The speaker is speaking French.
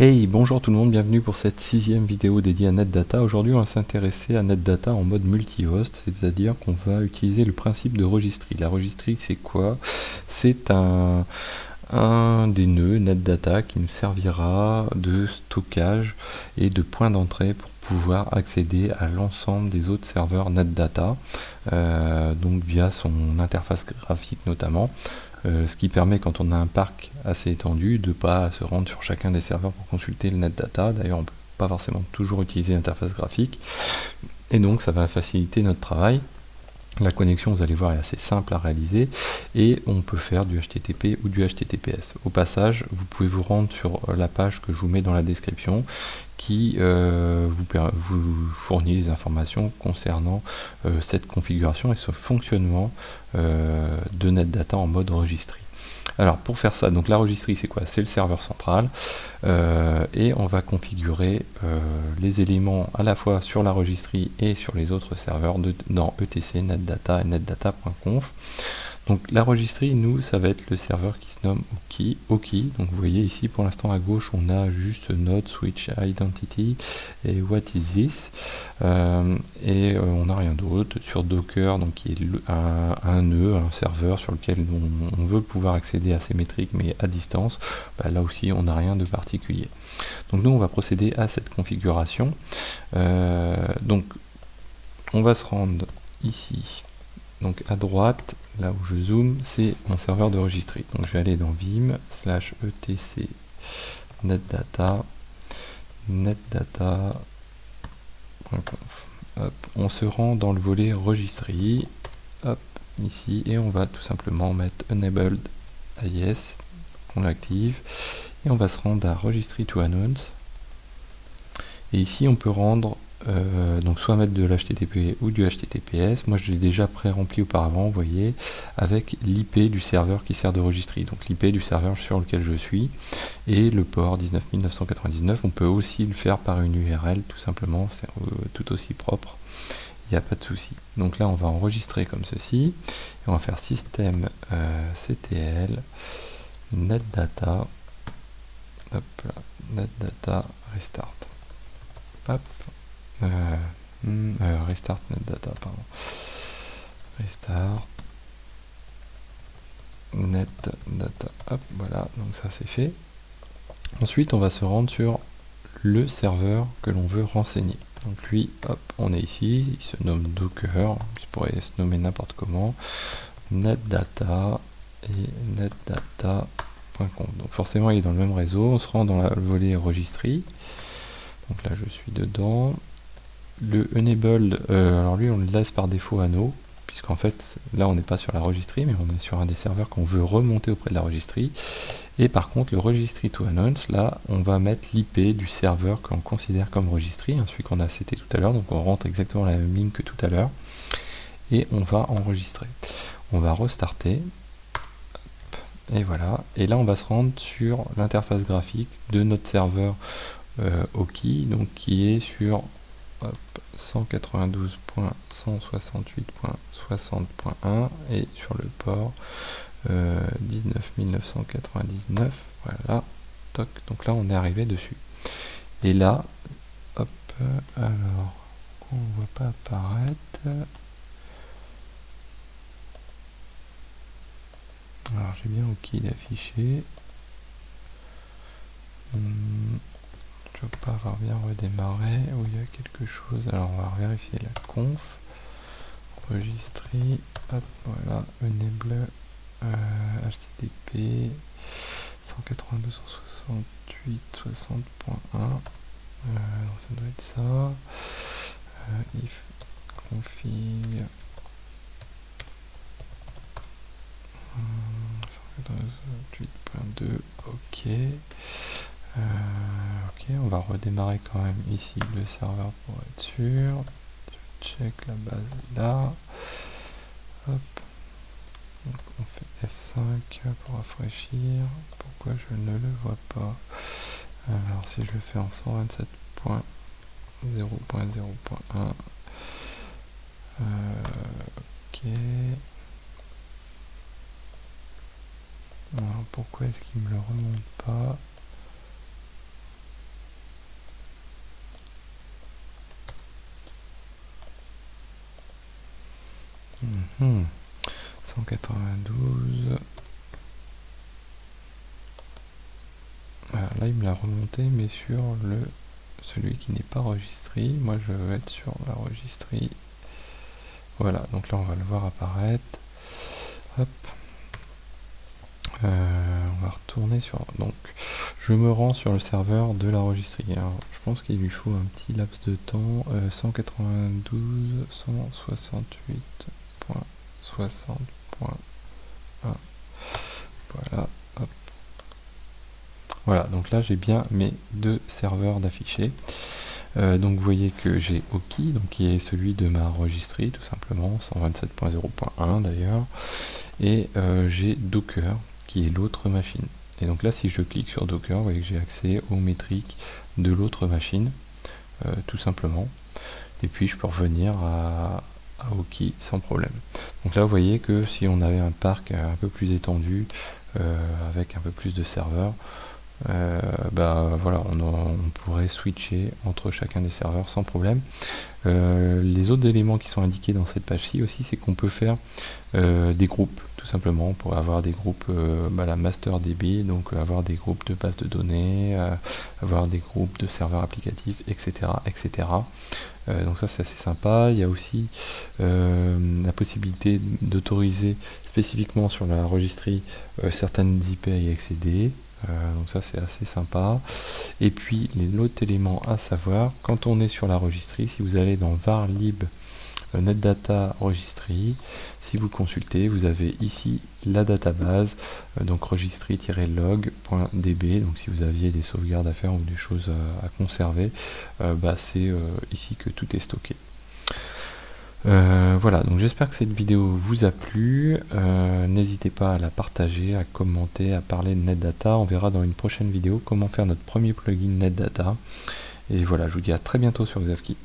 Hey, bonjour tout le monde, bienvenue pour cette 6e vidéo dédiée à NetData. Aujourd'hui, on va s'intéresser à NetData en mode multi-host, c'est-à-dire qu'on va utiliser le principe de registry. La registry, c'est quoi? C'est un des nœuds NetData qui nous servira de stockage et de point d'entrée pour pouvoir accéder à l'ensemble des autres serveurs NetData, donc via son interface graphique notamment. Ce qui permet, quand on a un parc assez étendu, de ne pas se rendre sur chacun des serveurs pour consulter le NetData. D'ailleurs, on ne peut pas forcément toujours utiliser l'interface graphique. Et donc, ça va faciliter notre travail. La connexion, vous allez voir, est assez simple à réaliser et on peut faire du HTTP ou du HTTPS. Au passage, vous pouvez vous rendre sur la page que je vous mets dans la description qui vous fournit les informations concernant cette configuration et ce fonctionnement de NetData en mode registry. Alors pour faire ça, donc la registry c'est quoi? C'est le serveur central et on va configurer les éléments à la fois sur la registry et sur les autres serveurs dans etc, netdata et netdata.conf. Donc la registry, nous, ça va être le serveur qui se nomme Oki. Donc vous voyez ici, pour l'instant à gauche, on a juste node, switch, identity et what is this. On n'a rien d'autre. Sur Docker, donc qui est un nœud, un serveur sur lequel on veut pouvoir accéder à ces métriques, mais à distance. Là aussi, on n'a rien de particulier. Donc nous, on va procéder à cette configuration. Donc on va se rendre ici. Donc à droite, là où je zoome, c'est mon serveur de registry. Donc je vais aller dans vim /etc netdata netdata.conf. On se rend dans le volet registry, hop, ici, et on va tout simplement mettre enabled yes, on l'active, et on va se rendre à registry to announce. Et ici on peut rendre donc soit mettre de l'HTTP ou du HTTPS. Moi je l'ai déjà pré-rempli auparavant, vous voyez, avec l'IP du serveur qui sert de registry, donc l'IP du serveur sur lequel je suis, et le port 19999. On peut aussi le faire par une URL, tout simplement, c'est tout aussi propre, il n'y a pas de souci. Donc là on va enregistrer comme ceci, et on va faire système ctl netdata, hop là, netdata restart. Hop. Restart netdata, pardon. Restart netdata. Hop, voilà, donc ça c'est fait. Ensuite, on va se rendre sur le serveur que l'on veut renseigner. Donc lui, hop, on est ici, il se nomme Docker, il pourrait se nommer n'importe comment, netdata et netdata.conf. Donc forcément, il est dans le même réseau. On se rend dans le volet registry. Donc là, je suis dedans. Le enable, alors lui on le laisse par défaut à no, puisqu'en fait là on n'est pas sur la registry, mais on est sur un des serveurs qu'on veut remonter auprès de la registry. Et par contre le registry to announce, là on va mettre l'IP du serveur qu'on considère comme registry, celui qu'on a cité tout à l'heure, donc on rentre exactement la même ligne que tout à l'heure, et on va enregistrer. On va restarter, et voilà, et là on va se rendre sur l'interface graphique de notre serveur Oki, donc qui est sur 192.168.60.1 et sur le port 19999. Voilà, toc, donc là on est arrivé dessus. Et là, hop, alors, on ne voit pas apparaître. Alors j'ai bien OK d'afficher. Je ne veux pas avoir bien redémarré, où il y a quelque chose. Alors on va vérifier la conf, registry, hop, voilà, enable HTTP 192.168.60.1, ça doit être ça, if config 192.8.2, ok. Ok, on va redémarrer quand même ici le serveur pour être sûr. Je check la base là. Hop. Donc on fait F5 pour rafraîchir. Pourquoi je ne le vois pas? Alors si je le fais en 127.0.0.1, ok. Alors pourquoi est-ce qu'il me le remonte pas? 192. Voilà, là il me l'a remonté, mais sur celui qui n'est pas registré. Moi je veux être sur la registrie. Voilà, donc là on va le voir apparaître. Hop. On va retourner sur... Donc je me rends sur le serveur de la registrie. Alors je pense qu'il lui faut un petit laps de temps. 192.168.60.1. Voilà. Hop. Voilà, donc là j'ai bien mes deux serveurs d'afficher. Donc vous voyez que j'ai Oki, donc qui est celui de ma registrie tout simplement, 127.0.1 d'ailleurs, et j'ai Docker qui est l'autre machine. Et donc là si je clique sur Docker, vous voyez que j'ai accès aux métriques de l'autre machine, tout simplement. Et puis je peux revenir à Oki sans problème. Donc là vous voyez que si on avait un parc un peu plus étendu, avec un peu plus de serveurs, voilà, on pourrait switcher entre chacun des serveurs sans problème. Les autres éléments qui sont indiqués dans cette page-ci aussi, c'est qu'on peut faire des groupes, tout simplement. On pourrait avoir des groupes, la MasterDB, donc avoir des groupes de bases de données, avoir des groupes de serveurs applicatifs, etc. etc. Donc ça c'est assez sympa. Il y a aussi la possibilité d'autoriser spécifiquement sur la registrie certaines IP à y accéder. Donc ça c'est assez sympa. Et puis l'autre élément à savoir, quand on est sur la registrie, si vous allez dans var lib netdata registry, si vous consultez, vous avez ici la database, donc registry-log.db. donc si vous aviez des sauvegardes à faire ou des choses à conserver, c'est ici que tout est stocké. Voilà, donc j'espère que cette vidéo vous a plu. N'hésitez pas à la partager, à commenter, à parler de NetData. On verra dans une prochaine vidéo comment faire notre premier plugin NetData. Et voilà, je vous dis à très bientôt sur Xavki.